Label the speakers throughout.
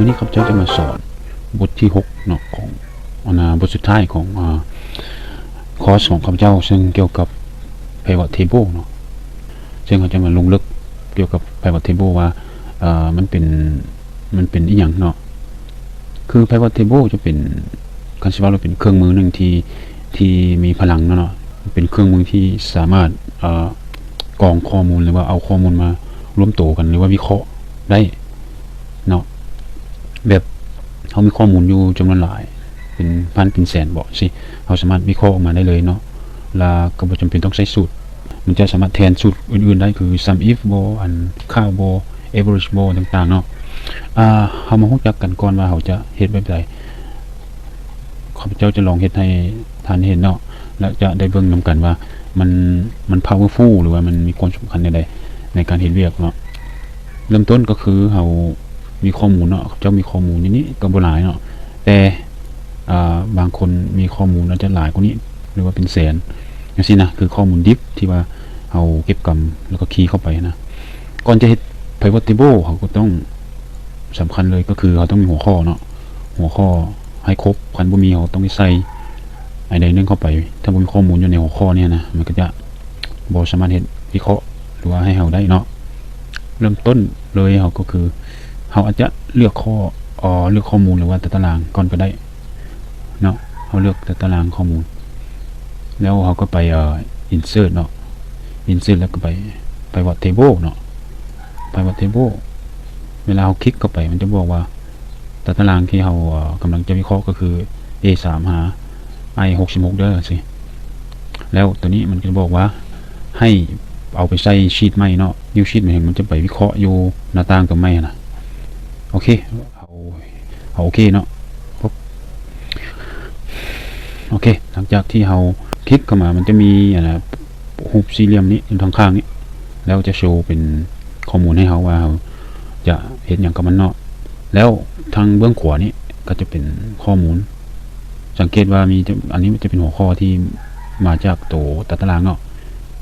Speaker 1: วันนี้ข้าพเจ้าจะมาสอนบทที่6เนาะของบทสุดท้ายของคอร์สของข้าพเจ้าซึ่งเกี่ยวกับ pivot table เนาะซึ่งเขาจะมาลงลึกเกี่ยวกับ pivot table ว่ามันเป็นอีหยังเนาะคือ pivot table จะเป็นคันสิว่าเราเป็นเครื่องมือหนึ่งที่มีพลังเนาะเป็นเครื่องมือที่สามารถกรองข้อมูลหรือว่าเอาข้อมูลมารวมตัวกันหรือว่าวิเคราะห์ได้เนาะแบบเขามีข้อมูลอยู่จำนวนหลายเป็นพันเป็นแสนบอกสิเขาสามารถวิเคราะห์ออกมาได้เลยเนาะแล้วก็บ่จำเป็นต้องใช้สูตรมันจะสามารถแทนสูตรอื่นๆได้คือ sum if bo ค่า bo average bo ต่างๆเนาะเขามารู้จักกันก่อนว่าเขาจะเฮ็ดแบบใดข้าพเจ้าจะลองเฮ็ดให้ท่านเห็นเนาะแล้วจะได้เบิ่งนํกันว่ามัน powerful หรือว่ามันมีความสำคัญในการเฮ็ดเวียกเนาะเริ่มต้นก็คือเขามีข้อมูลเนาะเจ้ามีข้อมูลนี้ก็บ่หลายเนาะแต่บางคนมีข้อมูลอาจจะหลายกว่านี้หรือว่าเป็นแสนอย่างนี้นะคือข้อมูลดิฟที่ว่าเอาเก็บกำแล้วก็คีย์เข้าไปนะก่อนจะเฮ็ด pivot table เขาก็ต้องสำคัญเลยก็คือเขาต้องมีหัวข้อเนาะหัวข้อให้ครบคันบ่มีเขาต้องใส่ไอ้ใดนึงเข้าไปถ้าบ่มีข้อมูลอยู่ในหัวข้อเนี่ยนะมันก็จะบ่สามารถเฮ็ดวิเคราะห์หรือว่าให้เขาได้เนาะเริ่มต้นเลยเขาก็คือเขาอาจจะเลือกข้อมูลหรือว่าตารางก่อนก็ได้เนาะเขาเลือกตารางข้อมูลแล้วเขาก็ไปinsert เนาะ insert แล้วก็ไป pivot table เนาะ pivot table เวลาเขาคลิกเข้าไปมันจะบอกว่าตารางที่เขากำลังจะวิเคราะห์ก็คือ A3 หา I66 เด้อสิแล้วตัวนี้มันจะบอกว่าให้เอาไปใส่ชีทใหม่เนาะ new sheet มันจะไปวิเคราะห์อยู่หน้าต่างตัวใหม่นะโอเคเอาโอเคเนาะโอเคหลังจากที่เราคลิกเข้ามามันจะมีรูปสี่เหลี่ยมนี้อยู่ทางข้างนี้แล้วจะโชว์เป็นข้อมูลให้เขาว่าเขาจะเห็นอย่างกับมันเนาะแล้วทางเบื้องขวานี้ก็จะเป็นข้อมูลสังเกตว่ามีอันนี้จะเป็นหัวข้อที่มาจากตัวตารางเนาะ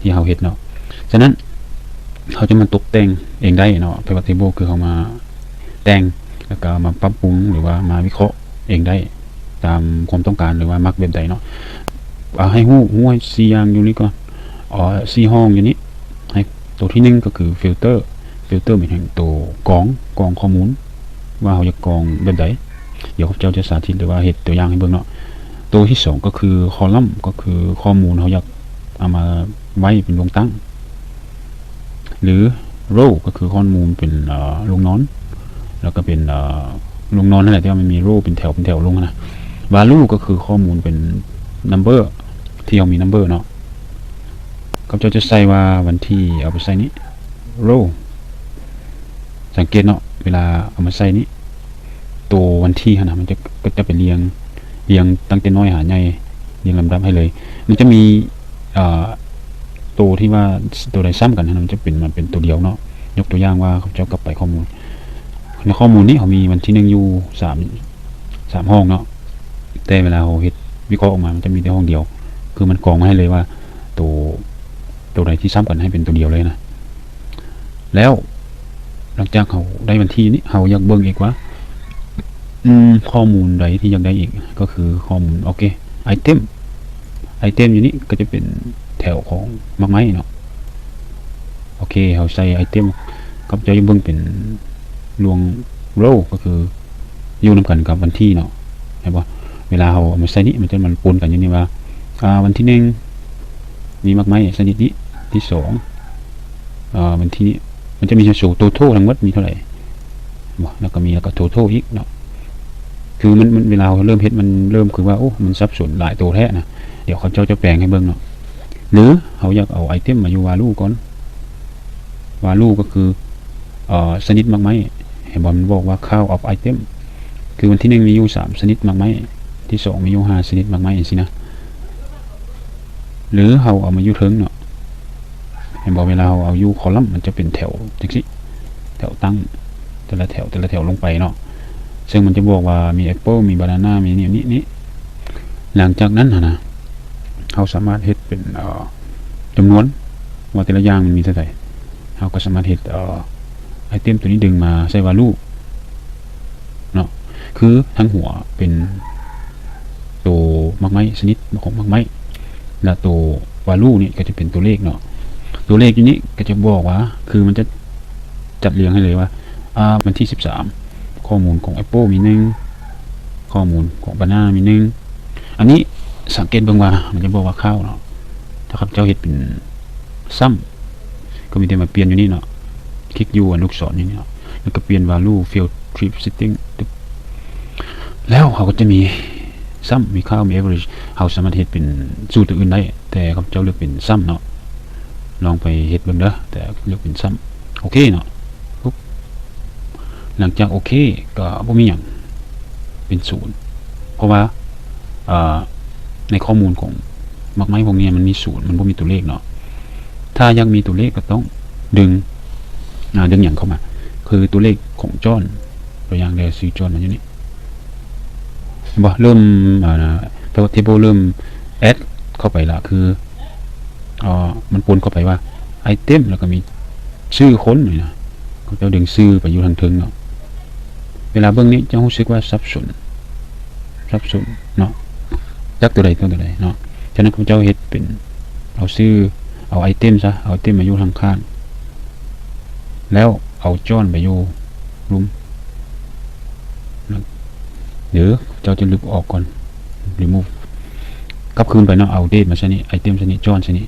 Speaker 1: ที่เขาเห็นเนาะฉะนั้นเขาจะมาตกแต่งเองได้เนาะ pivot table คือเขามาแต่งแล้วก็มาปรับปรุงหรือว่ามาวิเคราะห์เองได้ตามความต้องการหรือว่ามักแบบใดเนาะให้หู้ให้4อย่างอยู่นี่ก่อน4ห้องอยู่นี้ให้ตัวที่1ก็คือฟิลเตอร์หมายถึงตัวกรองข้อมูลว่าเขาจะกรองแบบใดเดี๋ยวข้าพเจ้าจะสาธิตหรือว่าเฮ็ดตัวอย่างให้เบิ่งเนาะตัวที่2ก็คือคอลัมน์ก็คือข้อมูลเขาอยากเอามาไว้เป็นวงตั้งหรือ row ก็คือข้อมูลเป็นลงนอนแล้วก็เป็นลงนอนนั่นแหละที่ว่ามันมี row เป็นแถวลงนะ value ก็คือข้อมูลเป็น number ที่เรามี number เนาะเขาจะใส่ว่าวันที่เอาไปใส่นี้ row สังเกตเนาะเวลาเอามาใส่นี้ตัววันที่นะมันก็จะเป็นเรียงตั้งแต่น้อยหาใหญ่เรียงลำดับให้เลยมันจะมีตัวที่ว่าตัวใดซ้ำกันนะมันจะเป็นตัวเดียวเนาะยกตัวอย่างว่าเขาจะกลับไปข้อมูลในข้อมูลนี้เขามีวันที่1อยู่3ห้องเนาะแต่เวลาเราเฮ็ดวิเคราะห์ออกมามันจะมีแต่ห้องเดียวคือมันกรองมาให้เลยว่าตัวใดที่ซ้ำกันให้เป็นตัวเดียวเลยนะแล้วหลังจากเขาได้วันที่นี้เขาอยากเบิ่งอีกว่าข้อมูลใดที่อยากได้อีกก็คือข้อมูลโอเคไอเทมอยู่นี้ก็จะเป็นแถวของมากไม้เนาะโอเคเขาใส่ไอเทมก็จะเบิ่งเป็นรวง row ก็คืออยู่นำกันกับวันที่เนาะเห็นป่ะเวลาเขาเอามาใส่นี้มันจะปนกันอย่างนี้ว่าวันที่1มีมากไม้ชนิดนี้ที่2วันที่นี้มันจะมีโชว์totalทั้งหมดมีเท่าไหร่แล้วก็มีแล้วก็totalอีกเนาะคือมันเวลาเริ่มเฮ็ดมันเริ่มคือว่าโอ้มันสับสนหลายตัวแท้นะเดี๋ยวเขาจะแปลงให้เบิ่งเนาะหรือเขาอยากเอาไอเทมมาอยู่ value ก่อน value ก็คือชนิดมากไม้เห็นบ่มันบอกว่า count of item คือวันที่1มีอยู่3ชนิดมากไม้ที่2มีอยู่5ชนิดมากไม้จังซี่นะหรือเขาเอามาอยู่ถึงเนาะเห็นบ่เวลาเราเอาอยู่คอลัมน์มันจะเป็นแถวจังซี่แถวตั้งแต่ละแถวลงไปเนาะซึ่งมันจะบอกว่ามีแอปเปิลมีบานาน่ามีนี่หลังจากนั้นนะเราสามารถเฮ็ดเป็นจำนวนว่าแต่ละอย่างมันมีเท่าไหร่เราก็สามารถเฮ็ดไอเทมตัวนี้ดึงมาใส่ value คือทั้งหัวเป็นตัวมักไม้ชนิดของมักไม้และตัววาลูนี่ก็จะเป็นตัวเลขเนาะตัวเลขอยู่นี้ก็จะบอกว่าคือมันจะจัดเรียงให้เลยว่าวันที่13ข้อมูลของ Apple มี1ข้อมูลของ Banana มี1อันนี้สังเกตเบิ่งว่ามันจะบอกว่าเข้าเนาะถ้าครับเจ้าเฮ็ดเป็นซ้ำก็มีแต่มาเปลี่ยนอยู่นี่เนาะคลิกอยู่ลูกศรนี่เนาะแล้วก็เปลี่ยน value field trip setting แล้วเขาก็จะมีซ้ำมีค่ามี average เขาสามารถเฮ็ดเป็นสูตรอื่นได้แต่ครับเจ้าเลือกเป็นซ้ำเนาะลองไปเฮ็ดเบิ่งเด้อแต่เลือกเป็นซ้ำโอเคเนาะปุ๊บหลังจากโอเคก็บ่มีหยังเป็นศูนย์เพราะว่าในข้อมูลของมักไม้พวกนี้มันมีศูนย์มันบ่มีตัวเลขเนาะถ้ายังมีตัวเลขก็ต้องดึงอย่างเข้ามาคือตัวเลขของจอนตัวอย่างได้ซื้อจอนมันอยู่นี่บ่เริ่มpivot table เริ่ม add เข้าไปละคือมันปนเข้าไปว่าไอเทมแล้วก็มีชื่อคนนี่นะเขาจะดึงชื่อไปอยู่ทางถึงเนาะเวลาเบื้องนี้จะรู้สึกว่าสับสนเนาะจักตัวใดเนาะฉะนั้นเขาเจ้าเฮ็ดเป็นเอาชื่อเอาไอเทมซะเอาไอเทมมาอยู่ทางข้างแล้วเอาจอนไปอยู่รุมเดี๋ยวเจ้าจะลึกออกก่อน remove กลับคืนไปเนาะเอาเดทมาซะนี่ไอเทมซะนี่จอนซะนี่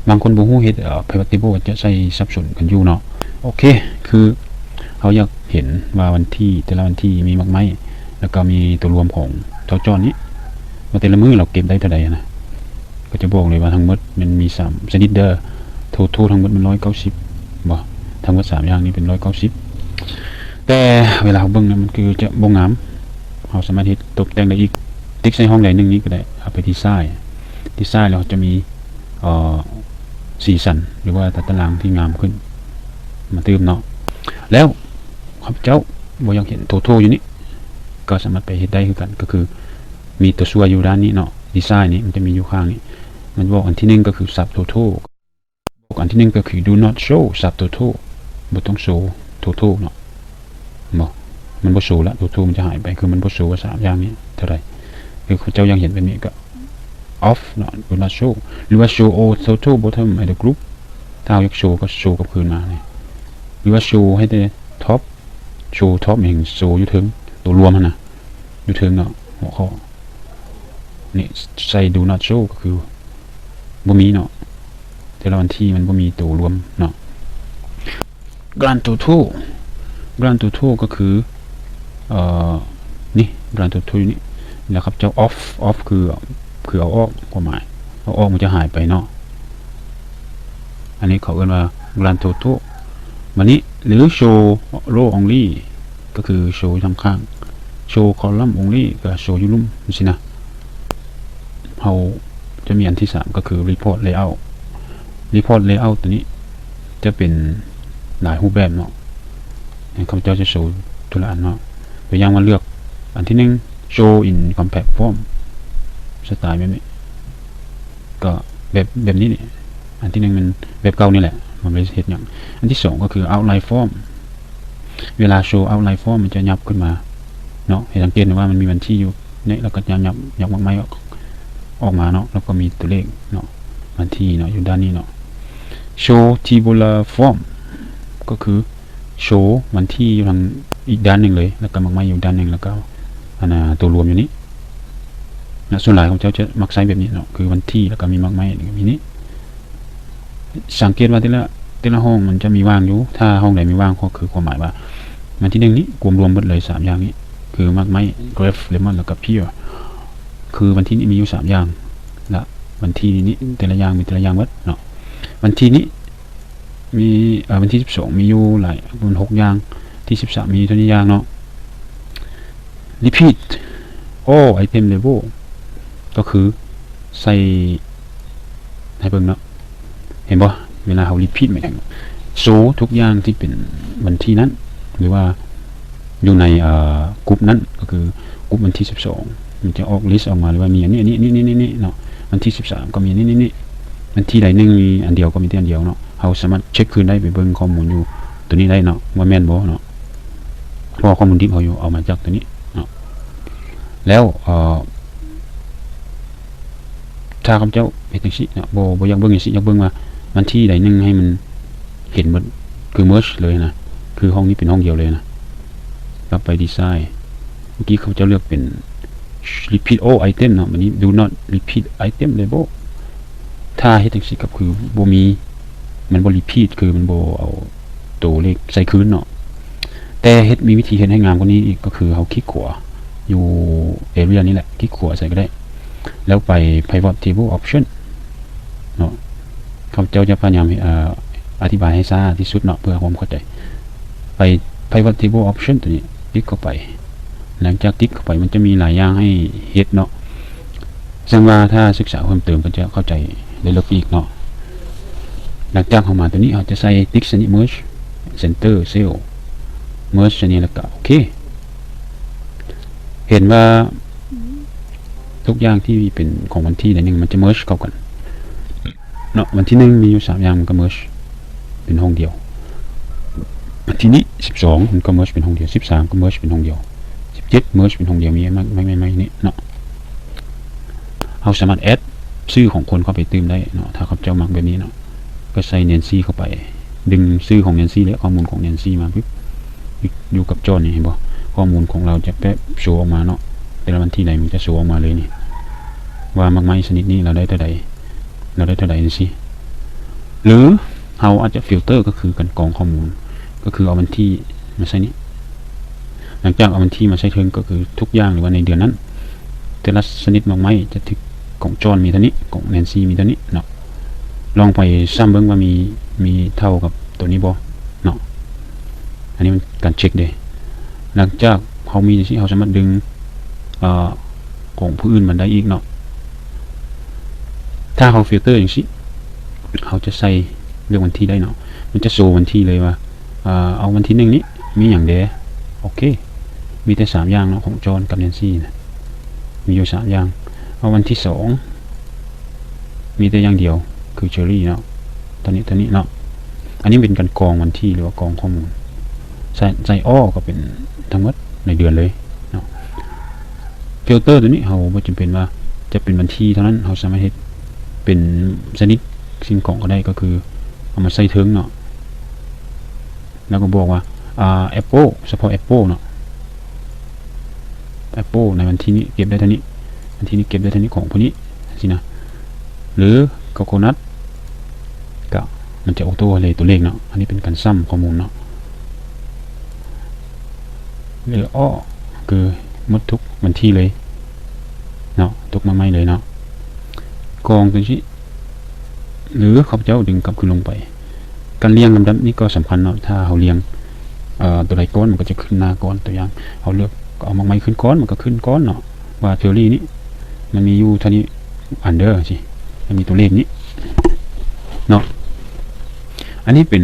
Speaker 1: บางคนบ่ฮู้เฮ็ดpivot table จะใส่สับสนกันอยู่เนาะโอเคคือเขาอยากเห็นว่าวันที่แต่ละวันที่มีมากไหมแล้วก็มีตัวรวมของเจ้าจอนนี้ว่าแต่ละมื้อเราเก็บได้เท่าใดนะก็จะบอกเลยว่าทั้งหมดมันมี3ชนิดเด้อทั้งหมดมัน190บ่ทั้งหมด3อย่างนี้เป็น190แต่เวลาเราเบิ่งนะมันคือจะบ่งามเราสามารถเฮ็ดตกแต่งได้อีกติ๊กใส่ห้องใดนึงนี้ก็ได้เอาไปดีไซน์แล้วจะมีสีสันหรือว่าตารางที่งามขึ้นมาเติมเนาะแล้วครับเจ้าบ่อยากเห็นโทโทอยู่นี่ก็สามารถไปเฮ็ดได้คือกันก็คือมีตัวช่วยอยู่ด้านนี้เนาะดีไซน์นี้มันจะมีอยู่ข้างนี้มันบอกอันที่1ก็คือ sub total บอกอันที่1ก็คือ do not show sub total บ่ต้องโชว์ total เนาะบ่มันบ่โชว์ละ total มันจะหายไปคือมันบ่โชว์ว่า3อย่างนี้เท่าไหร่คือเจ้ายังเห็นแบบนี้ก็ off เนาะ do not show หรือว่า show all total bottom at the group ถ้าอยากโชว์ก็โชว์กับคืนมาเนี่ยหรือว่าโชว์ให้ได้ท็อปโชว์ท็อปอย่างโชว์อยู่ถึงตัวรวมนะอยู่ถึงเนาะหัวข้อนี่ใส่ do not show ก็คือบ่มีเนาะแต่ละวันที่มันบ่มีตัวรวมเนาะ grand total ก็คือนี่ grand total นี่แล้วครับเจ้า off คือเอาออกความหมายเอาออกมันจะหายไปเนาะอันนี้เขาเรียกว่า grand total วันนี้หรือ show row only ก็คือโชว์ทางข้างโชว์ column only ก็โชว์อยู่ลุ่มสินะเราจะมีอันที่3ก็คือ report layout ตัวนี้จะเป็นหลายรูปแบบเนาะเขาเจ้าจะโชว์ตัวละอันเนาะตัวอย่างมาเลือกอันที่1 show in compact form สไตล์แบบนี้ก็แบบนี้นี่อันที่1มันแบบเก่านี่แหละมันไม่เฮ็ดหยังอันที่2ก็คือ outline form เวลาโชว์ outline form มันจะยับขึ้นมาเนาะให้สังเกตว่ามันมีวันที่อยู่เนี่ยแล้วก็ยับมากไม้ออกมาเนาะแล้วก็มีตัวเลขเนาะวันที่เนาะอยู่ด้านนี้เนาะ show tabular form ก็คือโชว์วันที่อยู่ทางอีกด้านหนึ่งเลยแล้วก็มากไม้อยู่ด้านหนึ่งแล้วก็ตัวรวมอยู่นี้นะส่วนหลายของเจ้าจะมักใช้แบบนี้เนาะคือวันที่แล้วก็มีมากไม้อย่างนี้สังเกตว่าแต่ละห้องมันจะมีว่างอยู่ถ้าห้องไหนมีว่างก็คือความหมายว่าวันที่1นี้รวมหมดเลย3อย่างนี้คือมากไม้ graph lemon แล้วก็ pear คือวันที่นี้มีอยู่3อย่างละวันที่นี้แต่ละอย่างมีแต่ละอย่างหมดเนาะวันที่นี้มีวันที่12มีอยู่หลายมัน6อย่างที่13มีเท่านี้อย่างเนาะ repeat all item label ก็คือใส่ให้เบิ่งเนาะเห็นบ่เวลาเขา repeat หมายถึงโชว์ทุกอย่างที่เป็นวันที่นั้นหรือว่าอยู่ในกลุ่มนั้นก็คือกลุ่มวันที่12มันจะออกลิสต์ออกมาเลยว่ามีอันนี้เนาะวันที่13ก็มีนี่วันที่ใดนึงมีอันเดียวก็มีแต่อันเดียวเนาะเขาสามารถเช็คคืนได้ไปเบิ่งข้อมูลอยู่ตัวนี้ได้เนาะว่าแม่นบ่เนาะเพราะข้อมูลที่เขาอยู่เอามาจากตัวนี้เนาะ แล้วถ้าข้าพเจ้าเฮ็ดจังซี่เนาะบ่อยากเบิ่งจังซี่อยากเบิ่งว่าวันที่ใดนึงให้มันเห็นหมดคือ merge เลยนะคือห้องนี้เป็นห้องเดียวเลยนะกลับไปดีไซน์เมื่อกี้เขาจะเลือกเป็น repeat all item เนาะวันนี้ do not repeat item label ถ้าเฮ็ดจังซี่ก็คือบ่มีมันบ่ repeat คือมันบ่เอาตัวเลขใส่คืนเนาะแต่เฮ็ดมีวิธีเฮ็ดให้งามกว่านี้อีกก็คือเฮาคลิกขวาอยู่ area นี้แหละคลิกขวาใส่ก็ได้แล้วไป pivot table option เนาะข้าพเจ้าจะพยายามอธิบายให้ซ่าที่สุดเนาะเพื่อความเข้าใจไป pivot table option ตัวนี้คลิกเข้าไปหลังจากคลิกเข้าไปมันจะมีหลายอย่างให้เฮ็ดเนาะซึ่งว่าถ้าศึกษาเพิ่มเติมก็จะเข้าใจได้ลึกอีกเนาะหลังจากเข้ามาตัวนี้เราจะใส่ติ๊กชนิด merge center cell merge ชนิดแล้วก็โอเคเห็นว่าทุกอย่างที่เป็นของวันที่ใดหนึ่งมันจะ merge เข้ากันเนาะวันที่1มีอยู่3อย่างมันก็ merge เป็นห้องเดียววันที่นี้12มันก็ merge เป็นห้องเดียว13ก็ merge เป็นห้องเดียว17 merge เป็นห้องเดียวมีไม่นี่เนาะเราสามารถ add ชื่อของคนเข้าไปเติมได้เนาะถ้าเขาเจ้ามักแบบนี้เนาะก็ใส่ Nancy เข้าไปดึงชื่อของ Nancy และข้อมูลของ Nancy มาปุ๊บอยู่กับจอนี่เห็นบ่ข้อมูลของเราจะแปะโชว์ออกมาเนาะแต่ละวันที่ไหนมันจะโชว์ออกมาเลยนี่ว่ามักไม้ชนิดนี้เราได้เท่าใดนี่สิหรือเราอาจจะฟิลเตอร์ก็คือการกรองข้อมูลก็คือเอาวันที่มาใส่นี้หลังจากเอาวันที่มาใส่ถึงก็คือทุกอย่างหรือว่าในเดือนนั้นแต่ละชนิดมักไม้จะถึงของจอห์นมีเท่านี้ของแนนซี่มีเท่านี้เนาะลองไปซ้ำเบิ่งว่ามีเท่ากับตัวนี้บ่เนาะอันนี้มันการเช็คเด้หลังจากเขามีสิเขาสามารถดึงของผู้อื่นมันได้อีกเนาะถ้าเขาฟิลเตอร์อย่างนี้เขาจะใส่เรื่องวันที่ได้เนาะมันจะโชว์วันที่เลยว่าเอาวันที่1นี้มีอย่างเดโอเคมีแต่3อย่างเนาะของจอห์นกับแนนซี่นะมีอยู่3อย่างเอาวันที่2มีแต่อย่างเดียวคือเชอรี่เนาะตอนนี้เนาะอันนี้เป็นการกรองวันที่หรือว่ากรองข้อมูลใส่อ้อก็เป็นทั้งหมดในเดือนเลยเนาะฟิลเตอร์ตัวนี้เราไม่จำเป็นว่าจะเป็นวันที่เท่านั้นเราสามารถเฮ็ดเป็นชนิดสิ่งของก็ได้ก็คือเอามาใส่ถึงเนาะแล้วก็บอกว่าApple เฉพาะ Apple เนาะ Apple ในวันที่นี้เก็บได้เท่านี้วันที่นี้เก็บได้เท่านี้ของพวกนี้สินะหรือ Coconut ก็มันจะออโต้เลยตัวเลขเนาะอันนี้เป็นการซ้ำข้อมูลเนาะหรือคือหมดทุกวันที่เลยเนาะทุกมาไม่เลยเนาะกองตัวนี้หรือข้าพเจ้าดึงกลับขึ้นลงไปการเรียงลำดับนี้ก็สำคัญเนาะถ้าเราเรียงตัวใดก้อนมันก็จะขึ้นหน้าก้อนตัวอย่างเราเลือกเอามาไม่ขึ้นก้อนมันก็ขึ้นก้อนเนาะว่าเทอรี่นี้มันมีอยู่เท่านี้อันเดอร์สิมันมีตัวเลขนี้เนาะอันนี้เป็น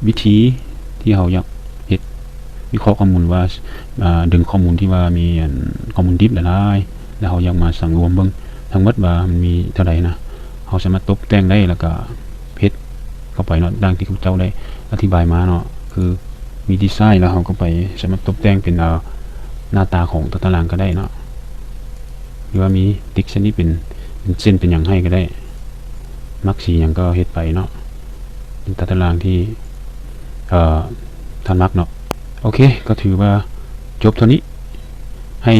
Speaker 1: วิธีที่เราอยากเฮ็ดวิเคราะห์ข้อมูลว่าดึงข้อมูลที่ว่ามีข้อมูลดิบหลายๆแล้วเราอยากมาสั่งรวมเบิ่งทั้งหมดว่ามันมีเท่าใดนะเราสามารถตกแต่งได้แล้วก็เฮ็ดเข้าไปเนาะดังที่คุณเจ้าได้อธิบายมาเนาะคือมีดีไซน์แล้วเราก็ไปสามารถตกแต่งเป็นหน้าตาของตัวตารางก็ได้เนาะหรือว่ามีติ๊กชนิดเป็นเส้นเป็นอย่างให้ก็ได้มักสีอย่างก็เฮ็ดไปเนาะเป็นตารางที่ท่านมักเนาะโอเคก็ถือว่าจบเท่านี้ให้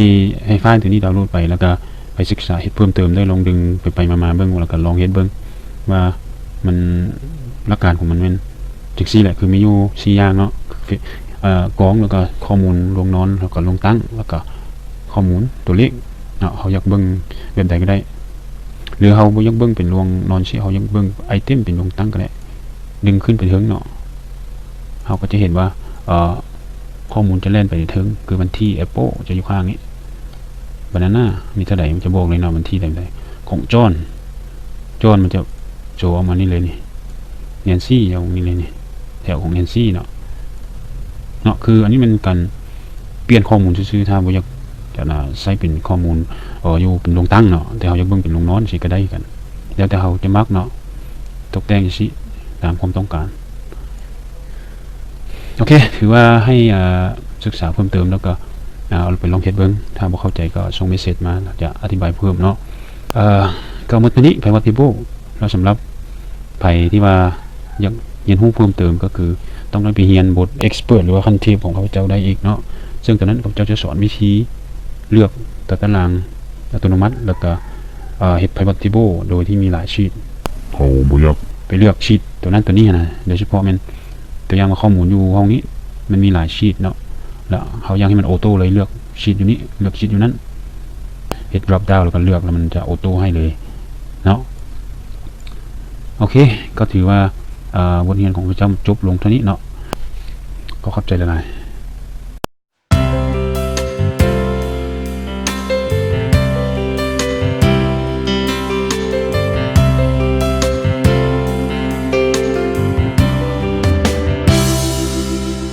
Speaker 1: ไฟล์ตัวนี้ดาวน์โหลดไปแล้วก็ไปศึกษาเฮ็ดเพิ่มเติมได้ลองดึงไปมาเบิ่งแล้วก็ลองเฮ็ดเบิ่งว่ามันหลักการของมันจังซี่แหละคือมีอยู่4อย่างเนาะกรองแล้วก็ข้อมูลลงนอนแล้วก็ลงตั้งแล้วก็ข้อมูลตัวเลขเนาะเขาอยากเบิ่งแบบใดก็ได้หรือเขาบ่อยากเบิ่งเป็นลงนอนสิเขาอยากเบิ่งไอเทมเป็นลงตั้งก็ได้ดึงขึ้นไปถึงเนาะเขาก็จะเห็นว่าข้อมูลจะแล่นไปถึงคือวันที่ Apple จะอยู่ข้างนี้Banana มีเท่าไหร่มันจะบอกเลยเนาะวันที่ใดของจอห์นมันจะโชว์ออกมานี่เลยนี่แนนซี่อย่างนี้เลยนี่แถวของแนนซี่เนาะคืออันนี้มันการเปลี่ยนข้อมูลซื่อๆถ้าบ่อยากจะใช้เป็นข้อมูลอยู่เป็นลงตั้งเนาะแต่เขาอยากเบิ่งเป็นลงนอนสิก็ได้กันแล้วแต่เขาจะมักเนาะตกแต่งสิตามความต้องการโอเคถือว่าให้ศึกษาเพิ่มเติมแล้วก็ เอาไปลองเฮ็ดเบิ่งถ้าบ่เข้าใจก็ส่งเมสเสจมาจะอธิบายเพิ่มเนาะก็หมดตัวนี้ไผว่า table แล้วสำหรับไผที่ว่าอยากเรียนรู้เพิ่มเติมก็คือต้องได้ไปเรียนบท expert หรือว่าขั้นเทพของข้าพเจ้าได้อีกเนาะซึ่งตอนนั้นข้าพเจ้าจะสอนวิธีเลือกตารางอัตโนมัติแล้วก็เฮ็ด pivot table โดยที่มีหลายชีทเขาบ่อยากไปเลือกชีทตัวนั้นตัวนี้นะโดยเฉพาะมันตัวอย่างข้อมูลอยู่ห้องนี้มันมีหลายชีทเนาะแล้วเขาอยากให้มันออโต้เลยเลือกชีทอยู่นี้เลือกชีทอยู่นั้นเฮ็ด drop down แล้วก็เลือกแล้วมันจะออโต้ให้เลยเนาะโอเคก็ถือว่าบทเรียนของพระเจ้าจบลงเท่านี้เนาะก็เข้าใจหลายๆ